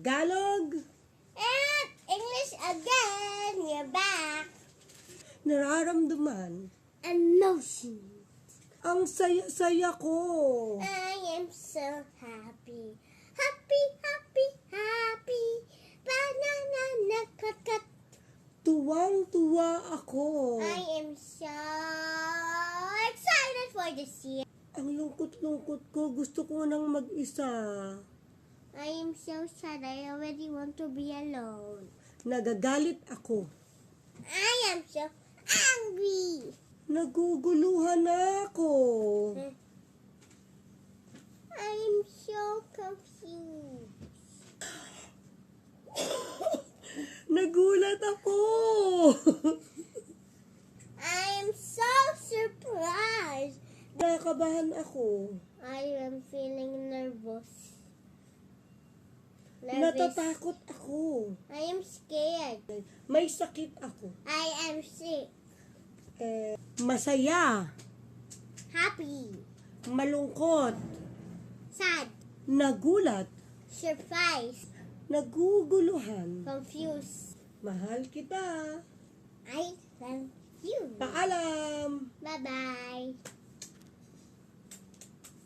Tagalog. And English again. We're back. Nararamdaman. Emotion. Ang saya-saya ko. I am so happy. Happy, happy, happy. Banana na kat. Tuwang-tuwa ako. I am so excited for this year. Ang lungkot-lungkot ko. Gusto ko nang mag-isa. I am so sad. I already want to be alone. Nagagalit ako. I am so angry. Naguguluhan na ako. I am so confused. Nagulat ako. I am so surprised. Nakabahan ako. I am feeling nervous. Natatakot ako. I am scared. May sakit ako. I am sick. Masaya. Happy. Malungkot. Sad. Nagulat. Surprised. Naguguluhan. Confused. Mahal kita. I love you. Paalam. Bye-bye.